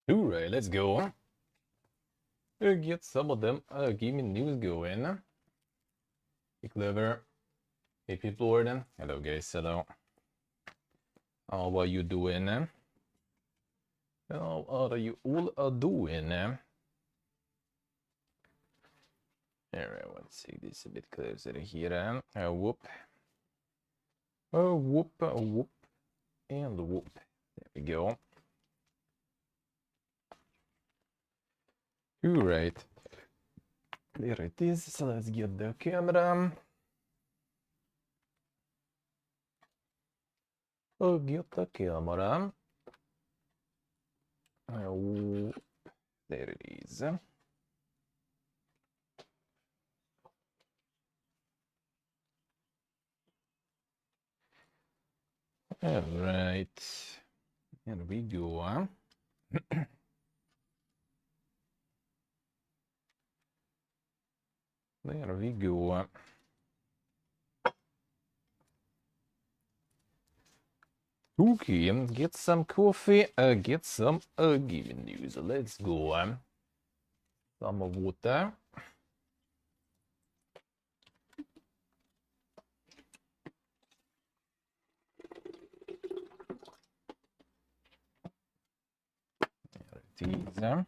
Alright, let's go. Get some of them gaming news going. Be clever. Hey people, Warden. Hello guys, hello. How are you doing? How are you all doing? Alright, let's see this a bit closer here. Whoop. Whoop, whoop, and whoop. There we go. Alright. There it is. So let's get the camera. Get the camera. There it is. Alright. Here we go. There we go. Okay, get some coffee, get some gaming news. Let's go. Some water. There it is.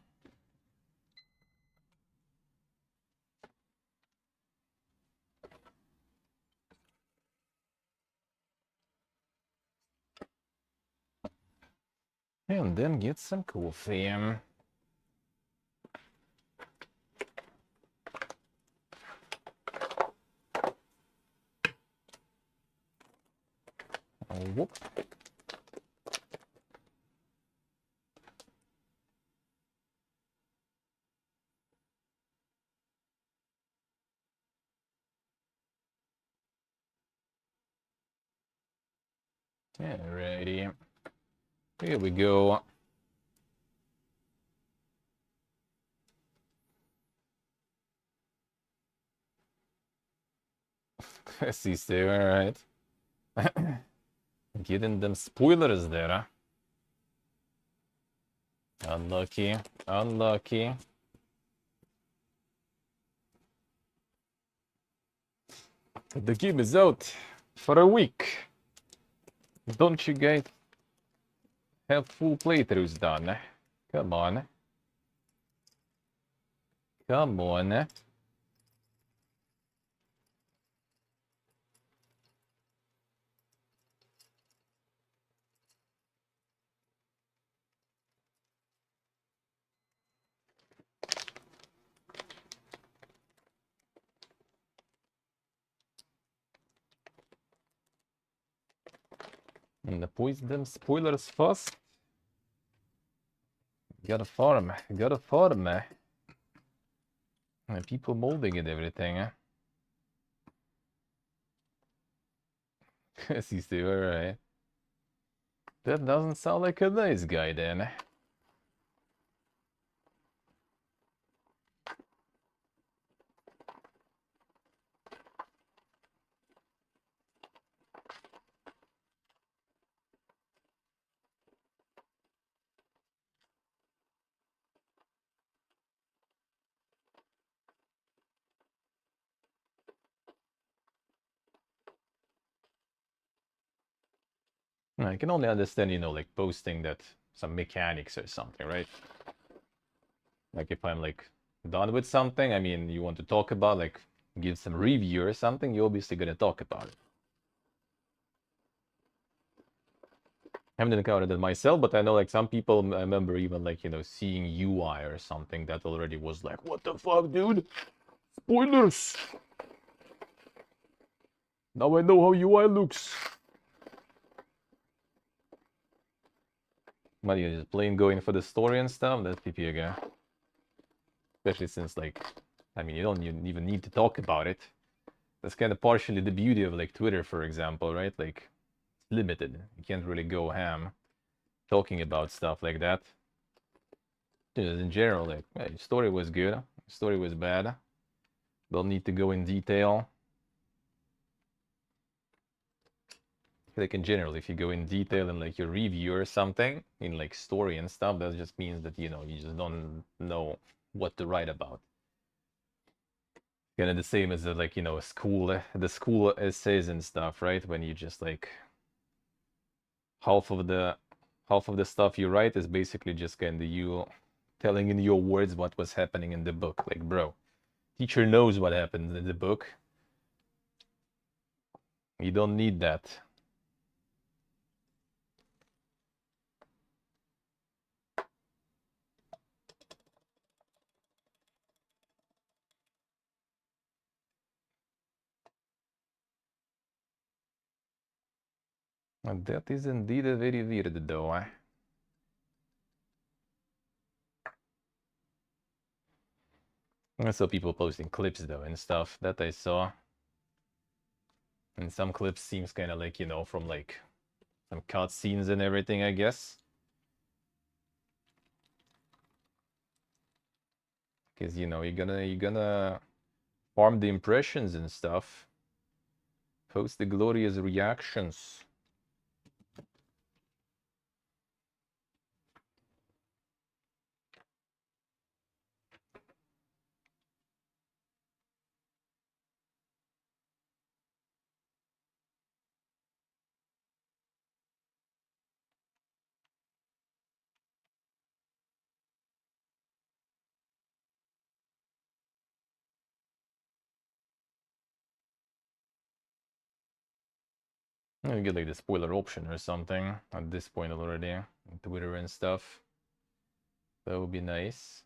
And then get some coffee. Whoop. Alrighty. Here we go. See, alright. Getting them spoilers there. Unlucky. Unlucky. The game is out for a week. Don't you guys have full playthroughs done? Come on. Come on. And post them spoilers fast. Gotta farm. Gotta farm. And people molding and everything. He's still alright. That doesn't sound like a nice guy then. I can only understand, like posting that some mechanics or something, right? Like if I'm like done with something, I mean, you want to talk about, like give some review or something, you're obviously gonna talk about it. I haven't encountered it myself, but I know like some people, I remember even like, seeing UI or something that already was like, what the fuck, dude? Spoilers! Now I know how UI looks. But you're just plain going for the story and stuff, that's PP again. Especially since like, I mean, you don't even need to talk about it. That's kind of partially the beauty of like Twitter, for example, right? Like, it's limited. You can't really go ham talking about stuff like that. Just in general, like, hey, story was good, story was bad. Don't need to go in detail. like in general, if you go in detail in like your review or something, in like story and stuff, that just means that, you know, you just don't know what to write about. Kind of the same as like, you know, the school essays and stuff, right? When you just like half of the stuff you write is basically just kind of you telling in your words what was happening in the book. Like, bro, teacher knows what happened in the book. You don't need that. And that is indeed a very weird though, eh? I saw people posting clips though and stuff that I saw. And some clips seems kind of like, you know, from like some cutscenes and everything, I guess. Because, you know, you're gonna farm the impressions and stuff. Post the glorious reactions. You get like the spoiler option or something at this point already on Twitter and stuff. That would be nice.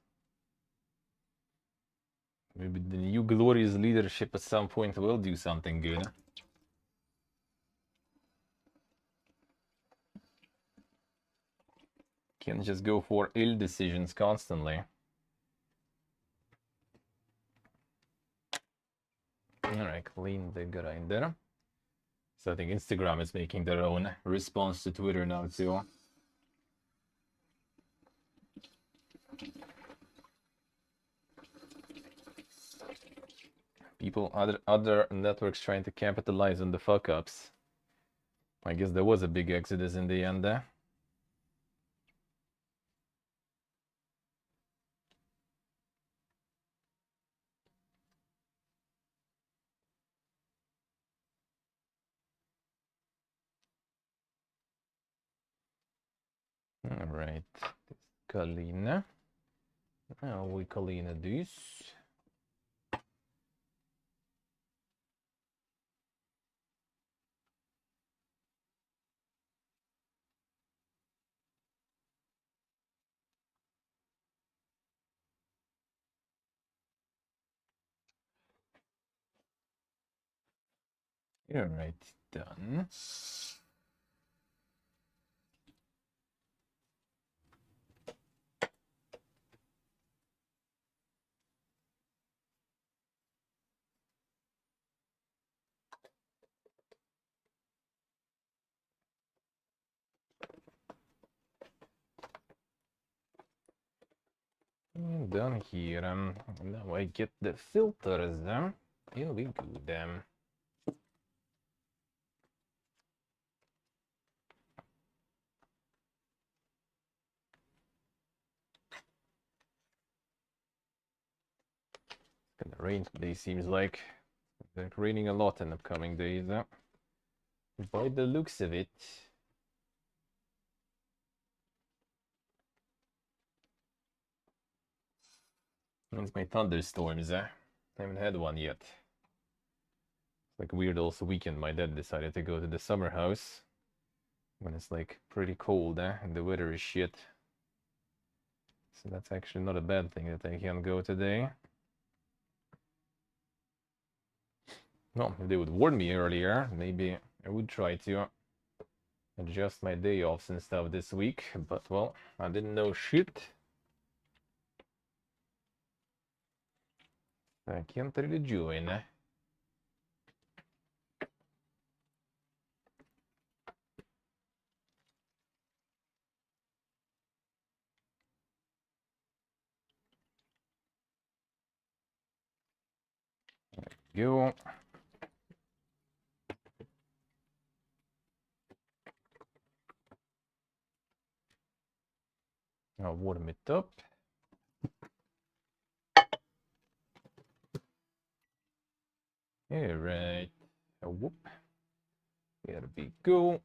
Maybe the new glorious leadership at some point will do something good. Can't just go for ill decisions constantly. Alright, clean the grinder. So I think Instagram is making their own response to Twitter now too. People, other networks trying to capitalize on the fuck ups. I guess there was a big exodus in the end there. Alright, Kalina. Now we Kalina this. Alright, done. And down here, now I get the filters. Here we go. Them. It's gonna rain today, seems like. It's raining a lot in the upcoming days. By the looks of it. It's my thunderstorms. I haven't had one yet. It's like weird also weekend. My dad decided to go to the summer house when it's like pretty cold, and the weather is shit. So that's actually not a bad thing that I can go today. No, if they would warn me earlier, maybe I would try to adjust my day offs and stuff this week. But well, I didn't know shit. I can't really join. Go. warm it up. All right. Whoop. There we go.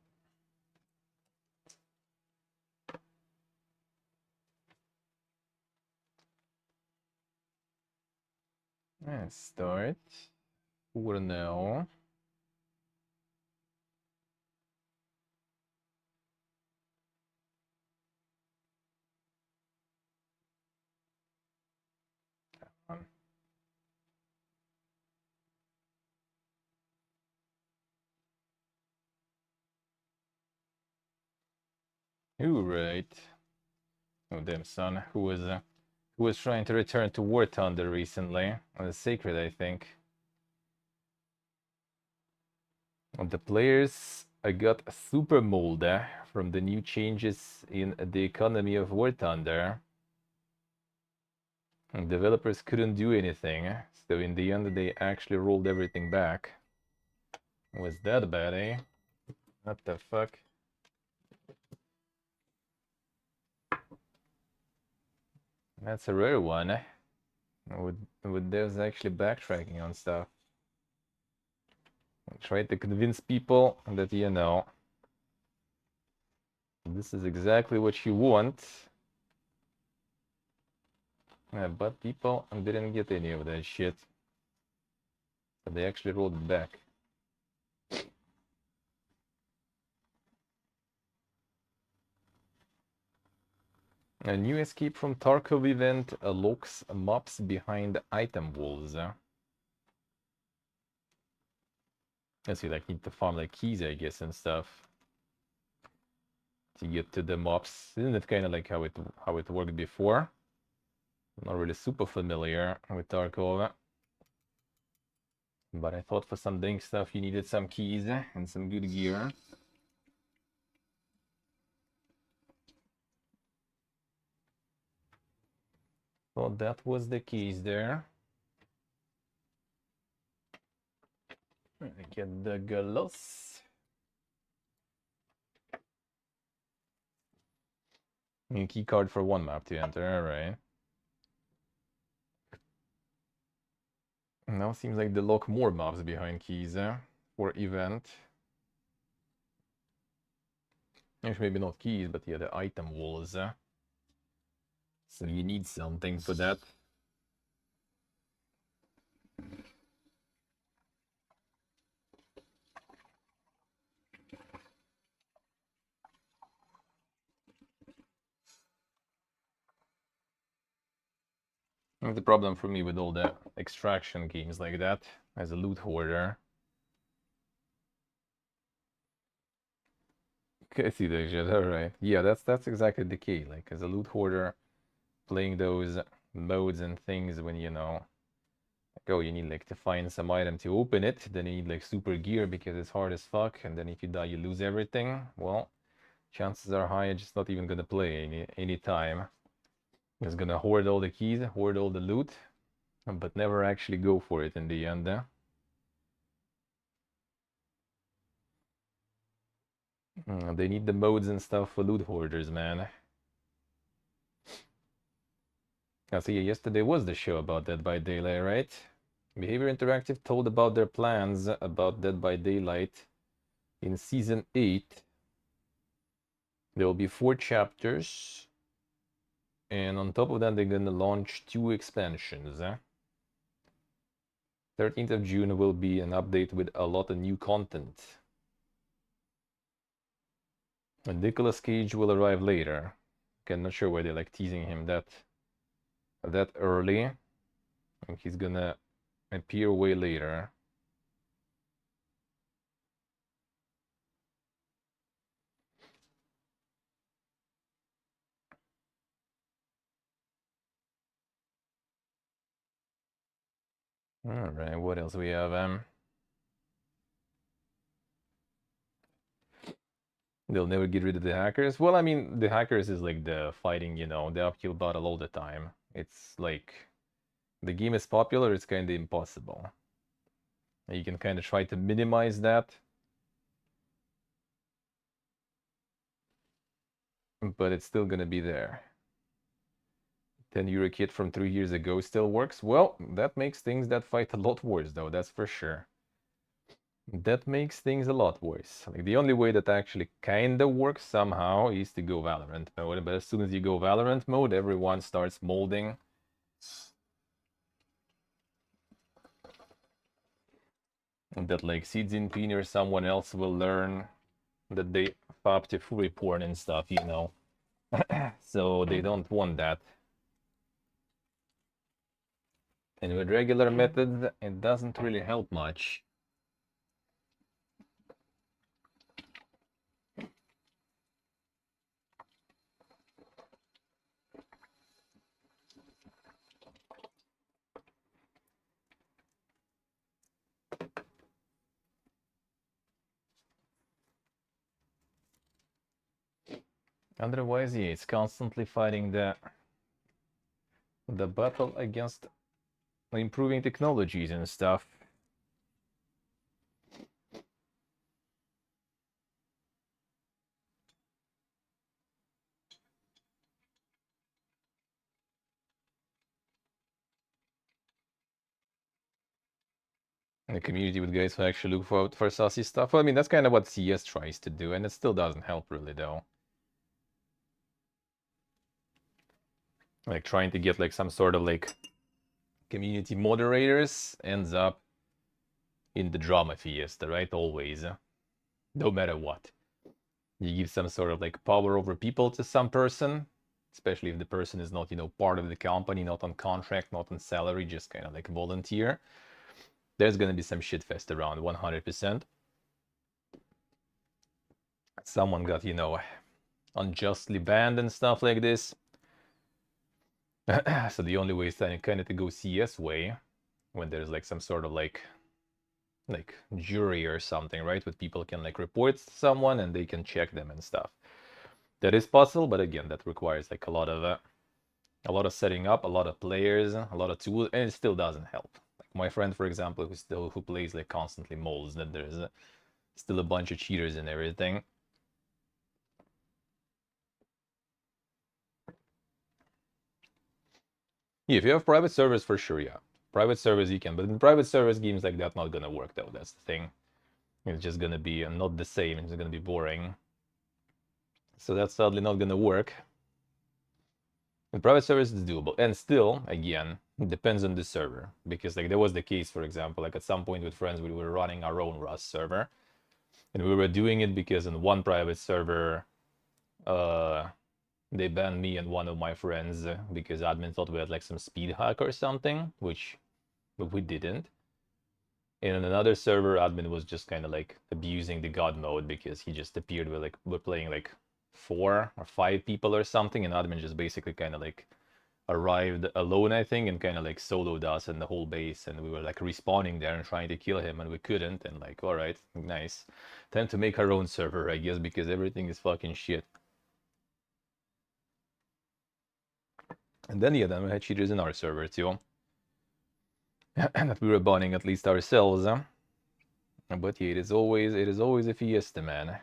Let's start for now. All right. Oh damn, son. Who was trying to return to War Thunder recently? On the Sacred, I think. The players got super mold from the new changes in the economy of War Thunder. And developers couldn't do anything, so in the end they actually rolled everything back. Was that bad, eh? What the fuck? That's a rare one, eh? With devs actually backtracking on stuff. Try to convince people that, you know, this is exactly what you want. But people didn't get any of that shit. So they actually rolled it back. A new escape from Tarkov event locks mobs behind item walls. Yes, you like need to farm like keys, I guess, and stuff to get to the mobs. Isn't it kind of like how it worked before? I'm not really super familiar with Tarkov, but I thought for some dang stuff you needed some keys and some good gear. Thought that was the keys there. Get the gloss. Key card for one map to enter, alright. Now seems like they lock more mobs behind keys for event. Actually, maybe not keys, but yeah, the item walls. So you need something for that. That's the problem for me with all the extraction games like that, as a loot hoarder. Okay, I see that shit, alright. Yeah, that's exactly the key. Like, as a loot hoarder, playing those modes and things when, you know, like, oh, you need like to find some item to open it, then you need like super gear because it's hard as fuck, and then if you die you lose everything. Well, chances are high you're just not even gonna play any time. Just gonna hoard all the keys, hoard all the loot, but never actually go for it in the end. They need the modes and stuff for loot hoarders, man. So yeah, yesterday was the show about Dead by Daylight, right? Behavior Interactive told about their plans about Dead by Daylight in Season 8. There will be 4 chapters. And on top of that, they're gonna launch 2 expansions. 13th of June will be an update with a lot of new content. And Nicolas Cage will arrive later. Okay, I'm not sure why they're like teasing him that early. I think he's gonna appear way later. Alright, what else we have? They'll never get rid of the hackers. Well, I mean, the hackers is like the fighting, you know, the uphill battle all the time. It's like, the game is popular, it's kind of impossible. You can kind of try to minimize that, but it's still gonna be there. €10 kit from 3 years ago still works. Well, that makes things that fight a lot worse, though, that's for sure. That makes things a lot worse. Like, the only way that actually kinda works somehow is to go Valorant mode, but as soon as you go Valorant mode, everyone starts molding. That, like, Xi Jinping or someone else will learn that they pop to full porn and stuff, you know. So they don't want that. And with regular methods, it doesn't really help much. Otherwise, yeah, it's constantly fighting the battle against improving technologies and stuff. The community with guys who actually look for saucy stuff. Well, I mean, that's kind of what CS tries to do, and it still doesn't help really, though. Like, trying to get like some sort of like community moderators ends up in the drama fiesta, right? Always, no matter what. You give some sort of like power over people to some person, especially if the person is not, you know, part of the company, not on contract, not on salary, just kind of like volunteer. There's gonna be some shitfest around 100%. Someone got, you know, unjustly banned and stuff like this. So the only way is kind of to go CS way, when there's like some sort of like jury or something, right? Where people can like report someone and they can check them and stuff. That is possible, but again, that requires like a lot of setting up, a lot of players, a lot of tools, and it still doesn't help. Like my friend, for example, who plays like constantly molds that there's still a bunch of cheaters and everything. Yeah, if you have private servers, for sure, yeah. Private servers you can, but in private servers games like that, not gonna work though. That's the thing. It's just gonna be not the same. It's gonna be boring. So that's sadly not gonna work. In private servers is doable, and still, again, it depends on the server. Because like there was the case, for example, like at some point with friends, we were running our own Rust server, and we were doing it because in one private server, they banned me and one of my friends because admin thought we had like some speed hack or something, which we didn't. In another server, admin was just kind of like abusing the god mode because he just appeared with like we're playing like 4 or 5 people or something, and admin just basically kind of like arrived alone, I think, and kind of like soloed us and the whole base, and we were like respawning there and trying to kill him, and we couldn't, and like, all right, nice, time to make our own server, I guess, because everything is fucking shit. And then yeah, then we had cheaters in our server too. That we were banning at least ourselves, huh? But yeah, it is always a fiesta, man.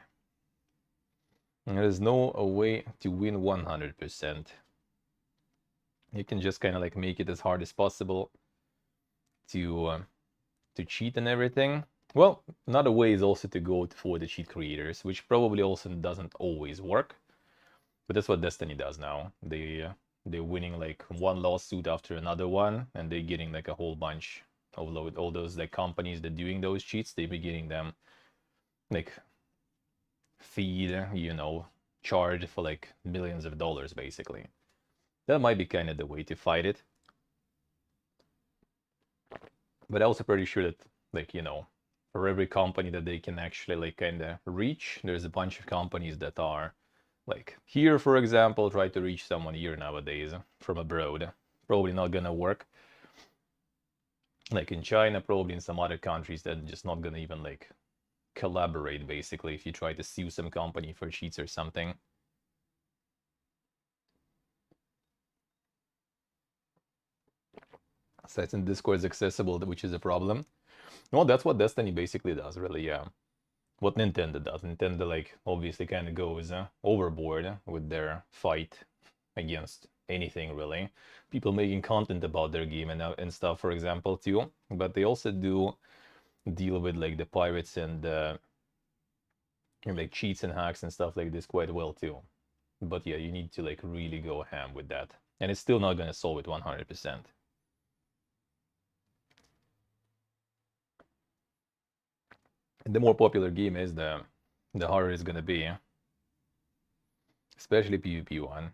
There is no way to win 100%. You can just kind of like make it as hard as possible to cheat and everything. Well, another way is also to go for the cheat creators, which probably also doesn't always work. But that's what Destiny does now. They're winning like one lawsuit after another one, and they're getting like a whole bunch of all those like companies that doing those cheats. They're getting them like feed, you know, charged for like millions of dollars basically. That might be kind of the way to fight it. But I'm also pretty sure that, like, you know, for every company that they can actually like kind of reach, there's a bunch of companies that are like here, for example, try to reach someone here nowadays from abroad. Probably not gonna work. Like in China, probably in some other countries, that just not gonna even like collaborate basically if you try to sue some company for cheats or something. Sites in Discord is accessible, which is a problem. Well, that's what Destiny basically does, really, yeah. What Nintendo does. Nintendo, like, obviously kind of goes overboard with their fight against anything really. People making content about their game and stuff, for example, too. But they also do deal with like the pirates and like cheats and hacks and stuff like this quite well too. But yeah, you need to like really go ham with that, and it's still not gonna solve it 100%. The more popular game is, the harder it's gonna be, especially PvP one.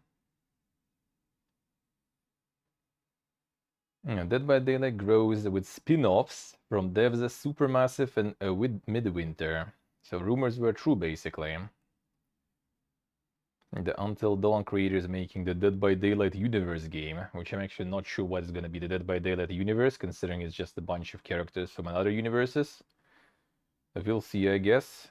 Dead by Daylight grows with spin-offs from devs Supermassive and with Midwinter. So rumors were true, basically. The Until Dawn creators making the Dead by Daylight universe game, which I'm actually not sure what is going to be the Dead by Daylight universe, considering it's just a bunch of characters from other universes. We'll see, I guess.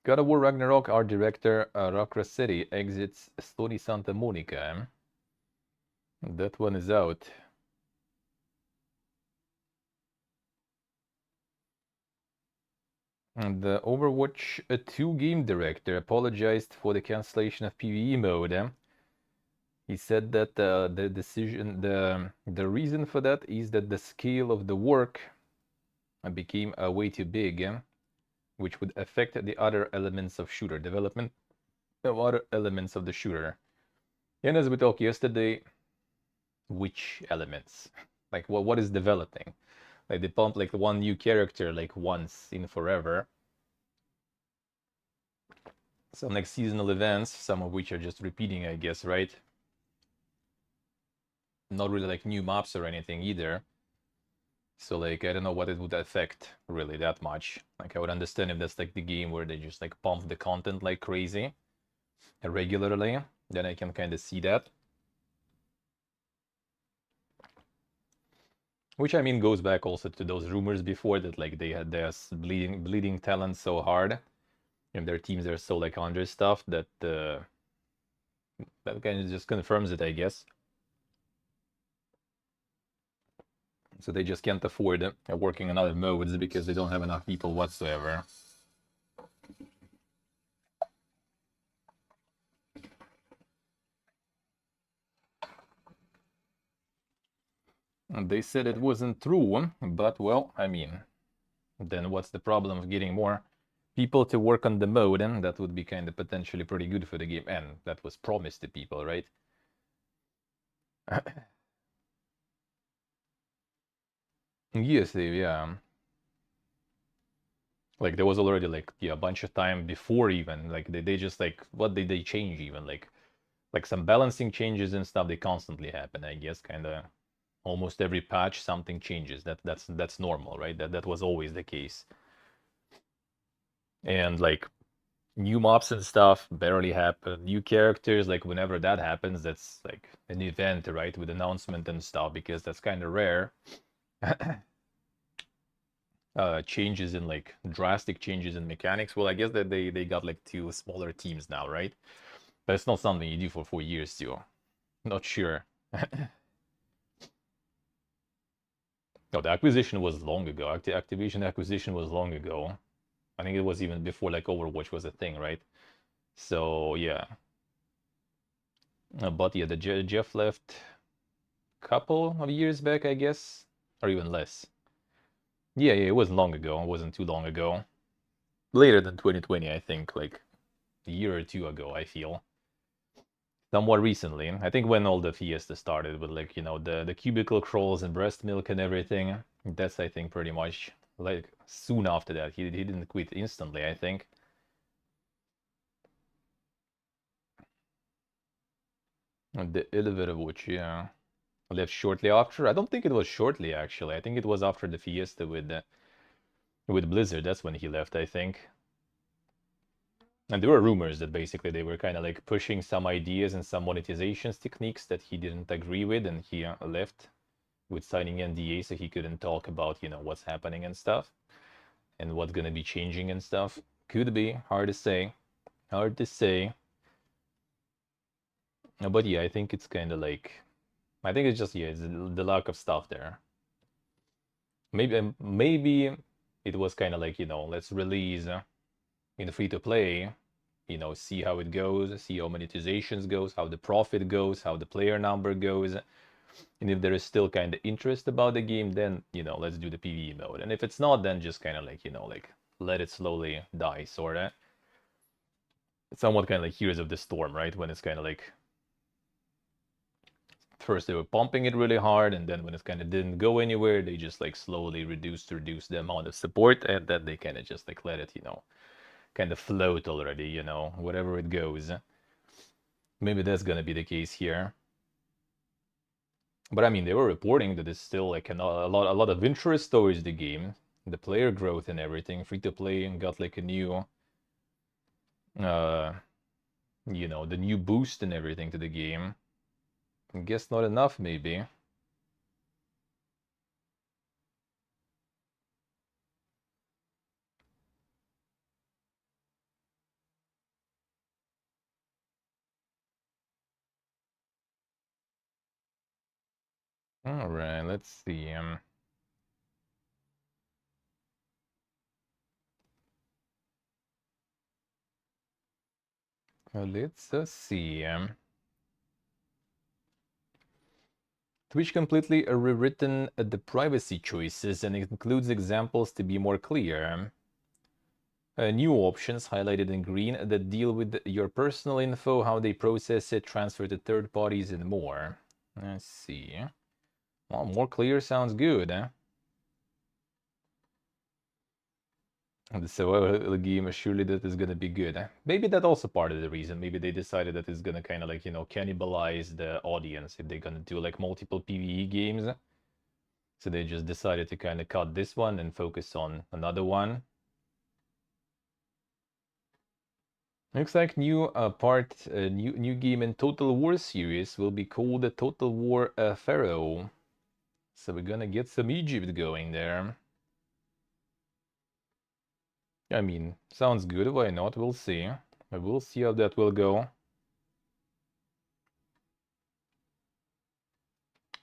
God of War Ragnarok art director Rock City exits Stony Santa Monica. That one is out. And the Overwatch 2 game director apologized for the cancellation of PvE mode. He said that the decision, the reason for that is that the scale of the work became way too big, which would affect the other elements of shooter development, of other elements of the shooter. And as we talked yesterday, which elements? Like what is developing? Like they pump like one new character like once in forever. Some like seasonal events, some of which are just repeating, I guess, right? Not really like new maps or anything either. So like I don't know what it would affect really that much. Like I would understand if that's like the game where they just like pump the content like crazy regularly, then I can kind of see that. Which I mean goes back also to those rumors before that like they had their bleeding talent so hard, and their teams are so like under stuff that that kind of just confirms it, I guess. So they just can't afford working on other modes because they don't have enough people whatsoever. And they said it wasn't true, but well, I mean, then what's the problem of getting more people to work on the mode? And that would be kind of potentially pretty good for the game, and that was promised to people, right? Yes, yeah. Like there was already like a bunch of time before even like they just like what did they change even like some balancing changes and stuff, they constantly happen, I guess. Kind of almost every patch something changes. That's normal, right? That was always the case. And like new mobs and stuff barely happen. New characters, like whenever that happens, that's like an event, right? With announcement and stuff, because that's kind of rare. Changes in like drastic changes in mechanics. Well, I guess that they got like two smaller teams now, right? But it's not something you do for 4 years too. Not sure. No, the acquisition was long ago. Activision acquisition was long ago. I think it was even before like Overwatch was a thing, right? So yeah. But yeah, the Jeff left a couple of years back, I guess, or even less. Yeah, it wasn't long ago. It wasn't too long ago. Later than 2020, I think, like a year or two ago, I feel. Somewhat recently. I think when all the fiesta started with like, the cubicle crawls and breast milk and everything. That's, I think, pretty much like soon after that. He didn't quit instantly, I think. And the elevator watch, yeah. Left shortly after. I don't think it was shortly, actually. I think it was after the fiesta with Blizzard. That's when he left, I think. And there were rumors that basically they were kind of like pushing some ideas and some monetizations techniques that he didn't agree with, and he left with signing NDA so he couldn't talk about, what's happening and stuff and what's going to be changing and stuff. Could be. Hard to say. Hard to say. But yeah, I think it's kind of like... I think it's just, yeah, it's the lack of stuff there. Maybe it was kind of like, you know, let's release in the free-to-play, you know, see how it goes, see how monetizations goes, how the profit goes, how the player number goes. And if there is still kind of interest about the game, then, you know, let's do the PvE mode. And if it's not, then just kind of like, you know, like let it slowly die, sort of. It's somewhat kind of like Heroes of the Storm, right? When it's kind of like, first they were pumping it really hard, and then when it kind of didn't go anywhere, they just like slowly reduce the amount of support, and then they kind of just like let it, you know, kind of float already, you know, wherever it goes. Maybe that's gonna be the case here. But I mean, they were reporting that it's still like a lot of interest towards the game, the player growth and everything. Free to play and got like a new, uh, you know, the new boost and everything to the game. I guess not enough, maybe. All right, let's see. Let's see. Twitch completely rewritten the privacy choices and includes examples to be more clear. New options highlighted in green that deal with your personal info, how they process it, transfer to third parties, and more. Let's see. Well, more clear sounds good, eh? And so the game, surely that is gonna be good. Eh? Maybe that's also part of the reason. Maybe they decided that it's gonna kind of like, you know, cannibalize the audience if they're gonna do like multiple PvE games. So they just decided to kind of cut this one and focus on another one. Looks like new game in Total War series will be called the Total War Pharaoh. So we're gonna get some Egypt going there. I mean, sounds good. Why not? We'll see. We'll see how that will go.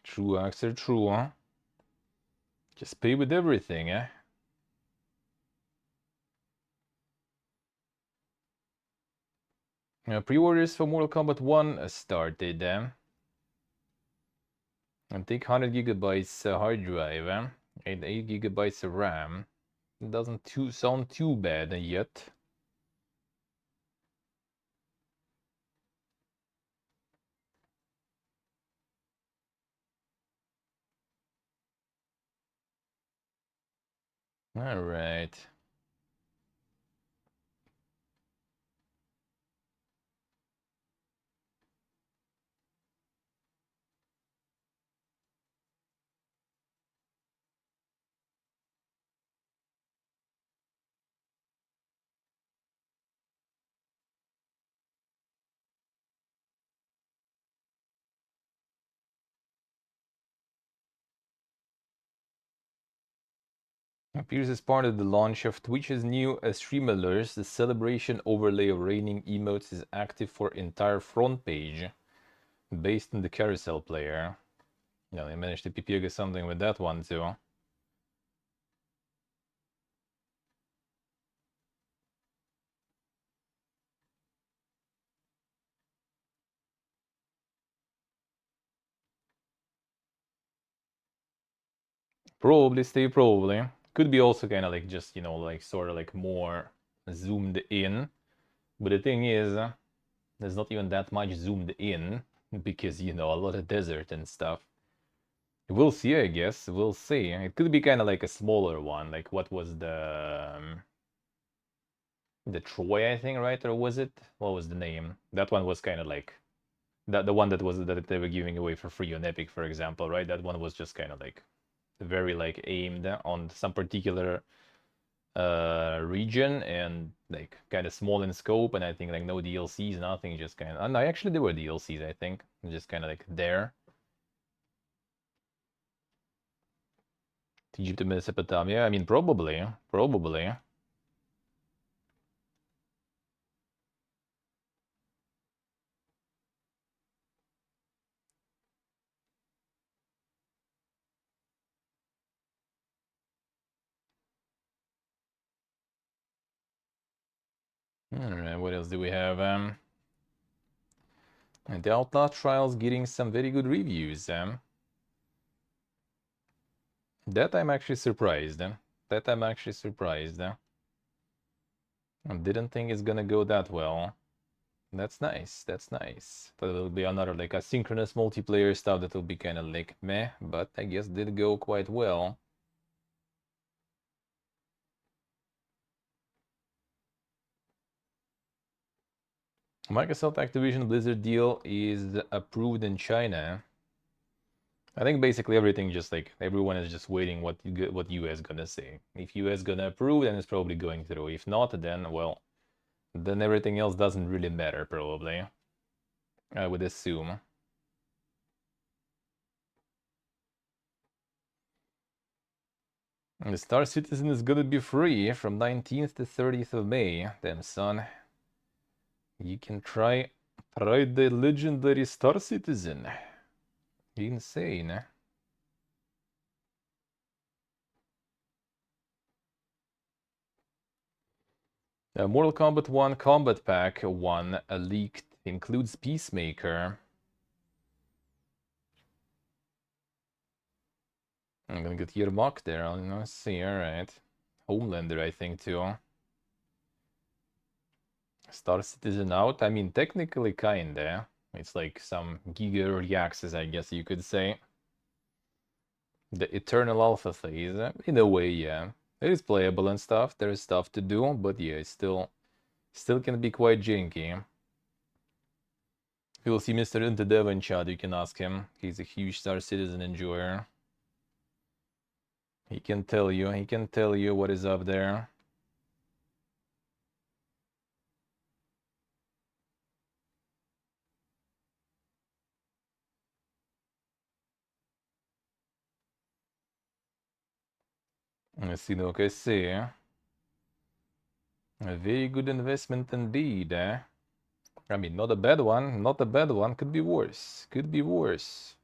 True, Axel. True, huh? Just pay with everything, eh? Pre-orders for Mortal Kombat 1 started. And take 100 gigabytes hard drive, and 8 gigabytes of RAM. Doesn't sound too bad yet. All right. Appears as part of the launch of Twitch's new stream alerts, the celebration overlay of raining emotes is active for entire front page, based on the carousel player. Yeah, they managed to PPG something with that one too. Probably stay probably. Could be also kind of like just, you know, like sort of like more zoomed in. But the thing is, there's not even that much zoomed in because, you know, a lot of desert and stuff. We'll see, I guess. We'll see. It could be kind of like a smaller one. Like what was the Troy, I think, right? Or was it? What was the name? That one was kind of like the one that they were giving away for free on Epic, for example, right? That one was just kind of like very like aimed on some particular region and like kind of small in scope, and I think like no DLCs, nothing, just kind of. No, actually there were DLCs, I think, just kind of like there. Egypt and Mesopotamia. I mean, probably. Alright, what else do we have? And the Outlaw Trials getting some very good reviews. That I'm actually surprised. That I'm actually surprised. I didn't think it's gonna go that well. That's nice. That's nice. Thought it'll be another like asynchronous multiplayer stuff that will be kind of like meh, but I guess did go quite well. Microsoft Activision Blizzard deal is approved in China. I think basically everything just like everyone is just waiting what US gonna say. If US gonna approve, then it's probably going through. If not, then well, then everything else doesn't really matter probably. I would assume. And the Star Citizen is gonna be free from 19th to 30th of May. Damn son. You can try the legendary Star Citizen. Insane. Mortal Kombat 1 Combat Pack 1 leaked. Includes Peacemaker. I'm gonna get Yermak there. I'll see. Alright. Homelander, I think, too. Star Citizen out. I mean, technically, kinda. It's like some Giga Early Access, I guess you could say. The Eternal Alpha phase. In a way, yeah. It is playable and stuff. There is stuff to do, but yeah, it's still can be quite janky. If you'll see Mr. Intedev in chat, you can ask him. He's a huge Star Citizen enjoyer. He can tell you what is up there. Let's see, look, I see. A very good investment indeed, eh? I mean, not a bad one, not a bad one. Could be worse, could be worse.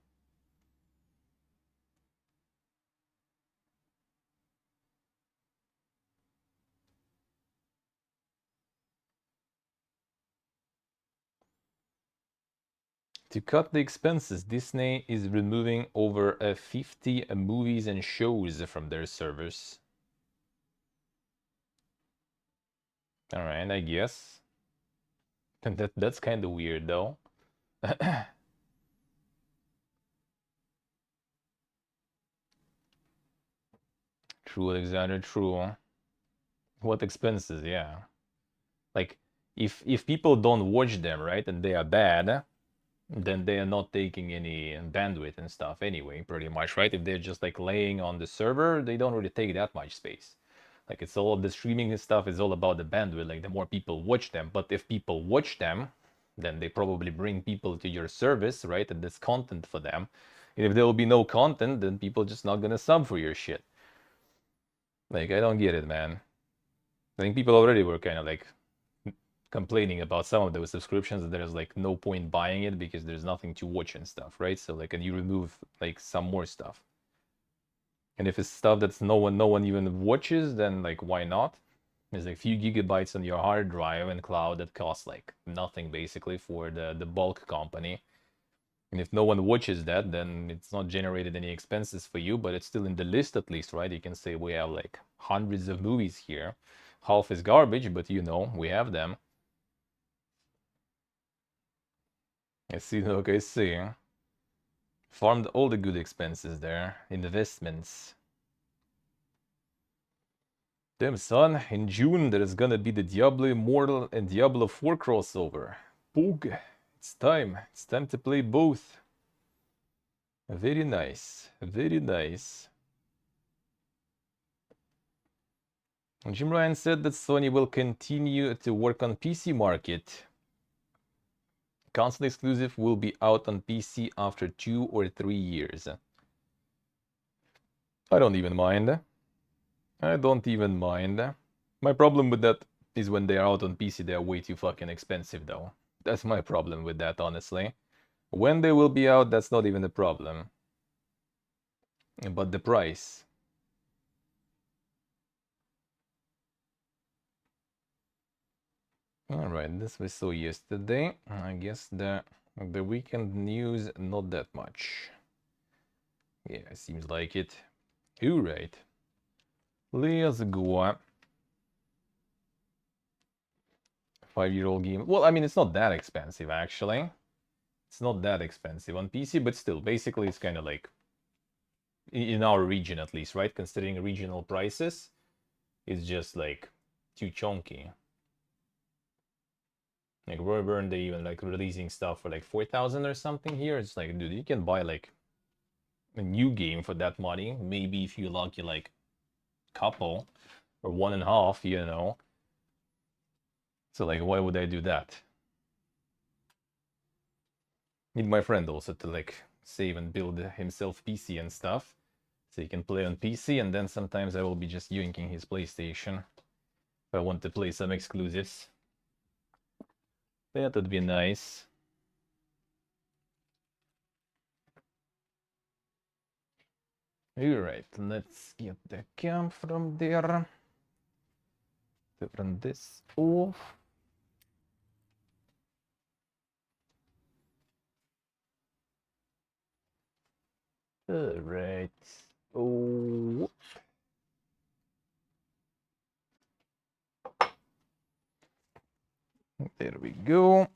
To cut the expenses, Disney is removing over 50 movies and shows from their servers. Alright, I guess. That's kind of weird, though. True, Alexander, true. What expenses, yeah. Like, if people don't watch them, right, and they are bad, then they are not taking any bandwidth and stuff anyway, pretty much, right? If they're just like laying on the server, they don't really take that much space. Like it's all the streaming and stuff is all about the bandwidth, like the more people watch them. But if people watch them, then they probably bring people to your service, right? And there's content for them. And if there will be no content, then people just not gonna sub for your shit. Like I don't get it, man. I think people already were kind of like complaining about some of those subscriptions that there's like no point buying it because there's nothing to watch and stuff, right? So like, and you remove like some more stuff. And if it's stuff that's no one even watches, then like why not? There's like a few gigabytes on your hard drive and cloud that costs like nothing basically for the bulk company. And if no one watches that, then it's not generated any expenses for you, but it's still in the list at least, right? You can say we have like hundreds of movies here. Half is garbage, but you know, we have them. I see, look, I see. Farmed all the good expenses there. Investments. Damn, son, in June there is gonna be the Diablo Immortal and Diablo 4 crossover. Boog. It's time. It's time to play both. Very nice. Very nice. Jim Ryan said that Sony will continue to work on PC market. Console exclusive will be out on PC after 2 or 3 years. I don't even mind. I don't even mind. My problem with that is when they are out on PC, they are way too fucking expensive, though. That's my problem with that, honestly. When they will be out, that's not even a problem. But the price. All right, this we saw yesterday. I guess the weekend news not that much. Yeah, seems like it. All right, let's go. 5-year-old game. Well, I mean, it's not that expensive actually. It's not that expensive on PC, but still, basically, it's kind of like in our region at least, right? Considering regional prices, it's just like too chunky. Like Royburn, they even like releasing stuff for like 4,000 or something here. It's like, dude, you can buy like a new game for that money. Maybe if you lucky, like couple or 1.5, you know. So like, why would I do that? Need my friend also to like save and build himself PC and stuff, so he can play on PC. And then sometimes I will be just yoinking his PlayStation if I want to play some exclusives. That would be nice. Alright, let's get the cam from there. Turn this off. Alright. Oh. There we go.